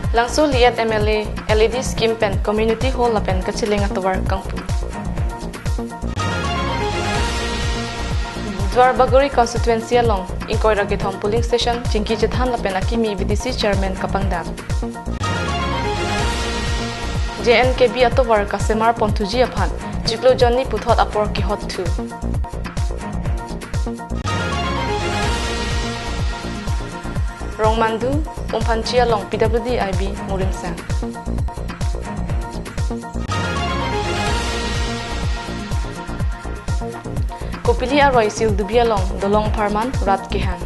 Langsu liat MLA LED scheme pen community hall la pen kachiling atawar kangpu. Dwar Bagori Constituency along inkoy ragithom polling station Chinki Chethan la pen akimi VDC chairman kapangdak. JNKB atawar kasemar pontuji aphan jiklo jonni puthot apor ki hot thu. Rongmandu Umpanchia long PWD IB Murimsang. Kopili Aroy Sil Dubia long Dolong Parman Rat Kihan.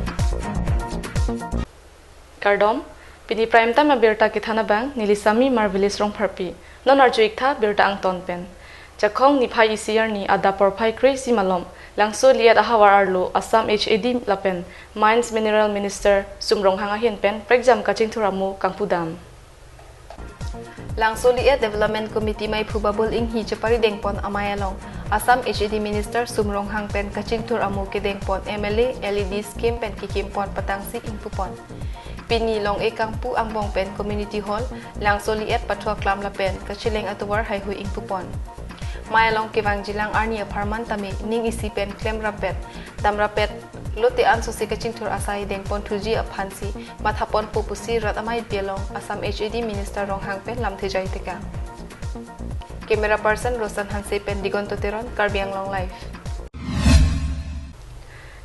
Kardom Pidi Prime Time Birta Kithana Bang Nilisami Marvelous Rong Parpi Non Arjuikta Birta Ang Tonpen. Jakong ni Pai ICR ni Adapor Pai Crazy Malom Langso liat ahawar arlo Assam HAD lapen Mines Mineral Minister Sumrong Hangahin pen Pregjam Kaching Thuramu Kangpudam. Langso liat Development Committee may probable inghi chapari dengpon amayalong Assam HAD Minister Sumrong Hang pen Kaching Thuramu ke dengpon MLA LED scheme pen kikimpon patangsi ingpupon. Pinilong Kangpu Anglong pen Community Hall Langso liat patwa klam lapen Kachileng atawar haihui ingpupon. Mayalong kivang jilang arni aparman tami ning isipen klem rapet dam rapet lote anso si kaching tur asai dengpon tuji aphansi mathapon pupusi rat amai bialong Assam HAD Minister Rong Hangpen lamthe jaitika. Camera person Rosan Hanse pen digonto teron Karbi Anglong live.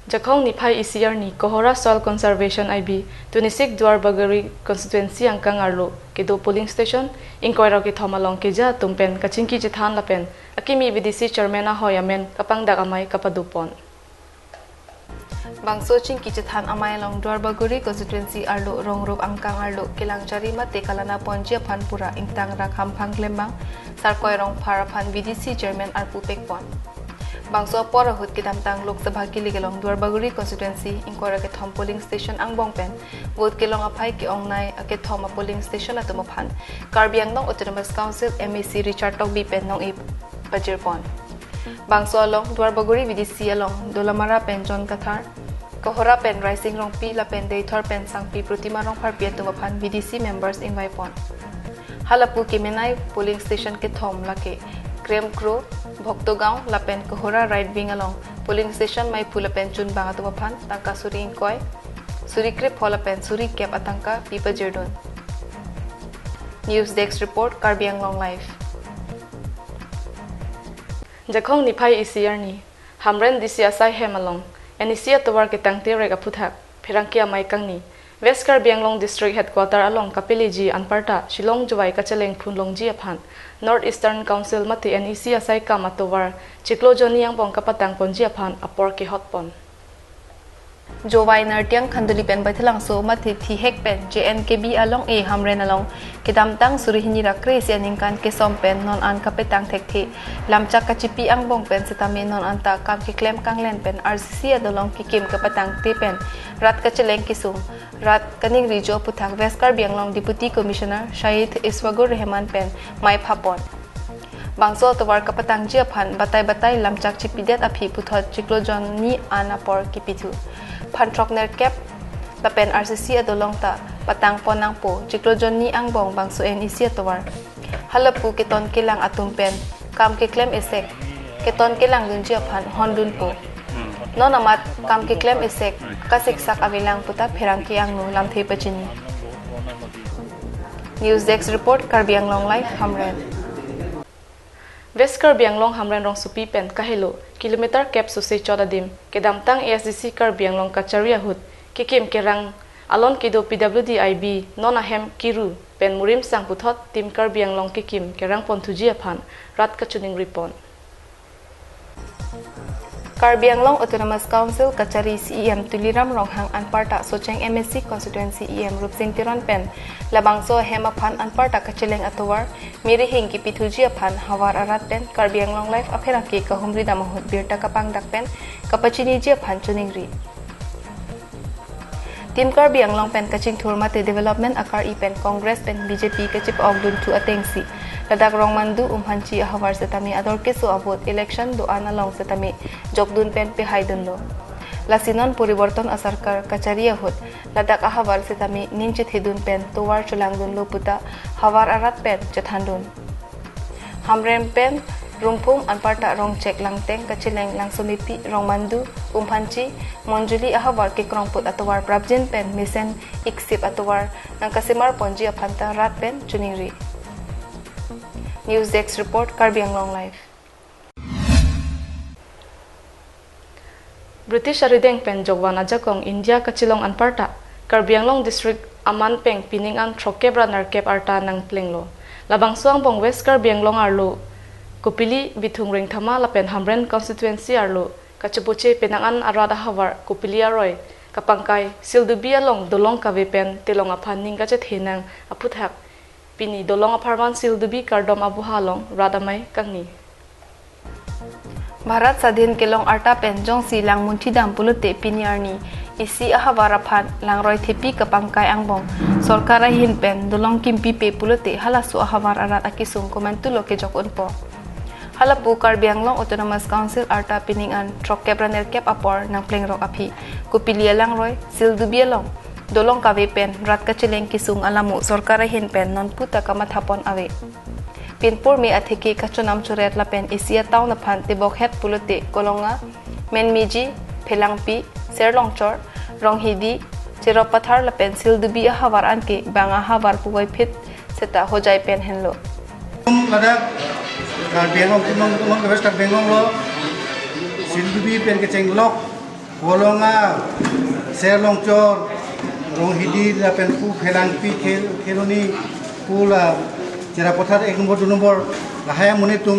Jakong ni Pai ICR ni Kohora Soil Conservation IB 26 Dwar Bagori Constituency angkang arlo kedo polling station inkoy raw ki thomalong keja tumpen kachingki jithan lapen akimi VDC chairman a hoyamen kapangdak amai kapadupon. Bangso chingki jithan amai long Dwar Bagori Constituency arlo rongrop angkang arlo kilang charima te kalana ponjia phanpura ingtang rakham phanglembang sarkoy rong pharaphan VDC chairman arpu pekpon. Bangso porahut kidamtang Lok Sabha kiligelong Dwar Bagori Constituency inkwara ke thom polling station angbong pen vote kilong apai ki ongnai ke thom polling station atumaphan Karbi Anglong Autonomous Council MAC Richard Togbi pen nong pajirpon. Bangso along Dwar Bagori VDC along Dolamara pen John Kathar Kohora pen Rising Rong Pi la pen Deitor pen Sangpi Protima Rong Parpi atumaphan VDC members invite Halapu kimenai polling station ke thom lake Krem Kro Bhoktogao lapen Kohora right wing along polling station mai phulapen chun banga tumaphan tangka suri inkoy suri krip holapen suri cap atangka pipa jerdon. News Desk report Karbi Anglong live. Jakong ni Pai ICR ni Hamren disiasai hemalong enisia tawar ke tangte rega phuthak phirangkia mai kangni West Karbi Anglong District Headquarter along Kapiliji Anparta Shillong Jawai Kacheleng Phunlongji aphan North Eastern Council mati NEC asai kamatowar chiklo joni yang bong kapatang ponji aphan apor ki hotpon. Jowai nartiang khanduli pen baithalang so mati thi hek pen JNKB along hamren along kidamtang surihini rakre sianingkan ke sompen non an kapetang thekthi lamchak kachipi ang bong pen setame non anta kam ki claim kanglen pen RCC adolong ki kim kapatang te pen rat kacheleng kisung rat kaning rijo puthak West Karbi Anglong Deputy Commissioner Shahid Iswagur Rehman pen mai phapon. Bangso tawar kapatang ji aphan batay lamchak chipidet aphi puthot chiklo joni anapor kipitu. Phantrok ner cap lapen RCC adolong ta patang ponang po chiklo joni angbong bangso NEC tawar. Halapu keton kilang atumpen kam ke claim esek keton kilang dunji aphan hondun po. Non amat kam ke claim esek kasiksak awilang puta pherangki angnu lamthei pachini. News Desk report Karbi Anglong live Hamren. West Karbi Anglong Hamren rong supi pen kahelo kilometer cap susei chodadim kedamtang ASDC Karbi Anglong kacharia hut kikim kerang alon kido PWD IB non ahem kiru pen murim sang puthot tim Karbi Anglong kikim kerang pontuji aphan rat kachuning ripon. Karbi Anglong Autonomous Council Kachari CEM Tuliram Ronghang Anparta Socheng MSC Constituency EM Rupsing Tiron Pen Labangso Hema Phan Anparta Kachileng Atowar Miri Hingi Pithuji Phan Hawar Arat Pen Karbi Anglong Life Apheraki Kahumri Damahut Birta Kapangdak Pen Kapachini Ji Phan Chuningri Tim Karbi Anglong Pen Kaching Thurmate Development Akar Pen Congress Pen BJP Kachip Ogdun Tu Atengsi Ladak Rongmandu Umhanchi Ahawar Setami Ador Keso Avot Election Do Analong Setami Jokdun Pen Pe Haidun Lo lasinon puriborton asarkar kacharia hut ladak ahawal sitami ninchit hidun pen towar chulangdun loputa hawar arat pen chathandun hamrem pen rumpum anparta rong cek langteng kachileng lang sumipi rong mandu umpanci monjuli ahawar ke krongput atawar prabjin pen misen iksip atawar nang kasimar ponji aphanta rat pen chuningri. News Desk report Karbi Anglong live. British Arideng pen jogwan ajakong India kachilong anparta Karbi Anglong district aman peng piningan trokebra narkep arta nang plenglo labang suang bong West Karbi Anglong arlo kupili bithung ring thama lapen hamren constituency arlo kachupuche penangan arada hawar kupili aroy kapangkai sildubi along dolong kave pen telong aphan ninga chet hinang aputhak pini dolong aparman sildubi kardom abu halong radamai kangni Bharat Sadhin kelong arta pen jong silang muntidam pulute piniarni isi ahawarapan langroy tepi kapangkai angbong sorkara hin pen dolong kimpi pe pulute halasu ahawar arat akisung komentulo ke jokon po halapu Karbi Anglong Autonomous Council arta piningan trokep ranerkep apor nang plengrok api kupilia langroy sildubi along dolong kave pen rat kachileng kisung alamu sorkara hin pen non puta kamathapon awe pinpur me athiki kachonam churet lapen isia taun aphan tibok het pulute kolonga menmiji phelangpi serlongchor ronghidi cheropathar lapen sildubi hawar anke banga hawar puwai phit seta hojai pen henlo ladak Karbi Anglong kumong West Karbi Anglong lo sildubi pen kecheng lok kolonga serlongchor ronghidi lapen pu phelangpi kheloni pula jera pothar 1 number 2 number lahaya munitum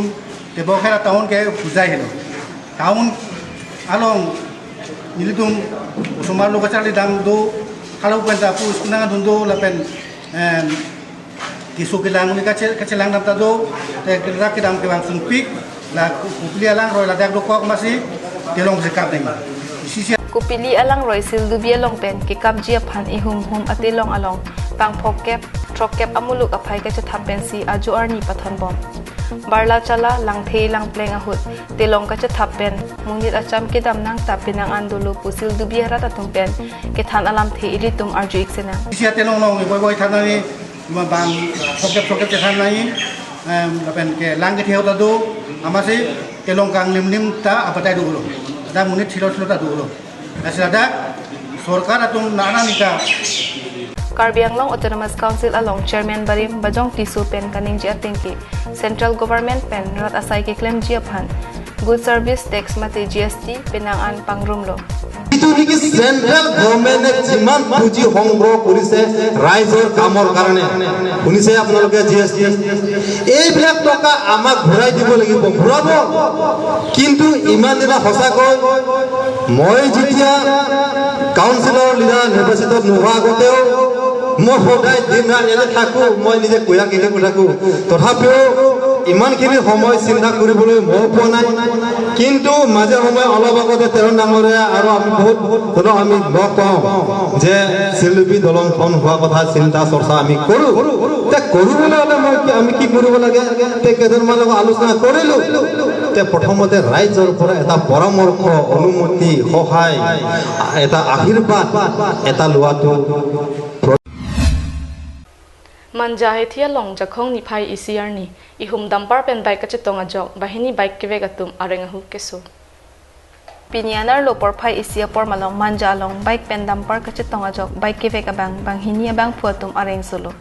tebokhera town ke pujai helo town along nilitum usumar lokachali dam do kalau penta pu kunanga dundo lapen kisu kilang ni kacelang dam tado te rak dam ke bang sungpik la kupli alang roi ladak do kok masih telong sekap deng kupili alang roy sildubi along pen ke kapji aphan ihum hum atilong along pang phokep trokep amuluk aphai ka chathapen si aju arni pathan bom barla chala langthei lang pleng ahut telong ka chathapen munit acham ke dam nang tapinang andulu pusil dubi harat atumpen ke than alam the ilitum arju iksena sia telong long boy thanani bang phokep chathan nai lapen ke lang ke theo tadu amase telong kang lim ta apatai dulo da munit thilo ta dulo asilada sorkar atum nana nika Karbi Anglong Autonomous Council along Chairman Barim Bajong Tisu pen kaning ji atengki Central Government pen rat asai ke claim ji aphan Good Service Tax mate GST penangan pangrumlo itu niki Central Government jiman puji hongro purise raizor kamor karone punise apnaloke GST ei bilak toka amak ghurai dibo lagibo ঘুরাবো কিন্তু ইমান দিনা হসা কই মই যেতিয়া কাউন্সিলৰ লিডাৰ নিৰ্বাচিত নোহোৱা আগতেও মই সদায় দিন ৰাত এনে থাকো মই নিজে কয়া কিনে থাকো তথাপিও ইমানখিনি সময় চিন্তা কৰিবলৈ মই পোৱা নাই কিন্তু মাজে সময় অলপ আগতে তেৰণ ডাঙৰে আৰু আমি বহুত ধৰক আমি লগ পাওঁ যে শিল্পী দলংখন হোৱা কথা চিন্তা চৰ্চা আমি কৰো তে কৰিবলৈ হলে আমি কি কৰিব লাগে তে কেইজনমান লগত আলোচনা কৰিলো তে প্ৰথমতে ৰাইজৰ পৰা এটা পৰামৰ্শ অনুমতি সহায় এটা আশীৰ্বাদ এটা লোৱাটো Manjahe thia long jakhong ni phai ECR ni ihum dampar pen bike kachetonga jok bahini bike keve gatum arengahu keso Pinianar lo por phai isia por malong manja long bike pen dampar kachetonga jok bike keve kabang banghini abang phuatum areng solo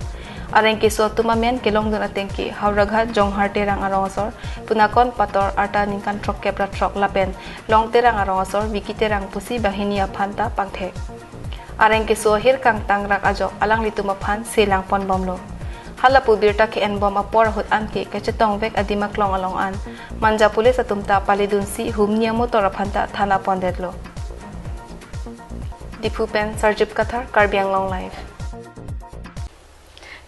areng keso tumamen kelong don atengki hauragha jongharte rang arosor punakon pator arta ningkan trok kebra trok lapen long terang arosor wikite rang pusi bahini aphanta pangthek areng keso hir kang tangrak ajok alang lituma phan selang pon bomlo halapu birta ke en bom apor hut anke kachetong vek adimak long along an manja police atumta palidunsi humnia motor aphanta thana pondetlo dipu pen sarjip kathar Karbi Anglong live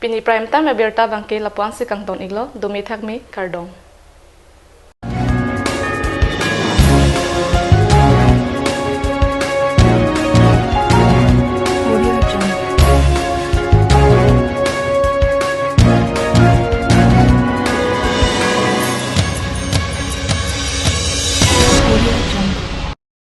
Pini prime time berta bangke lapuan si kangton iglo dumi thakmi kardong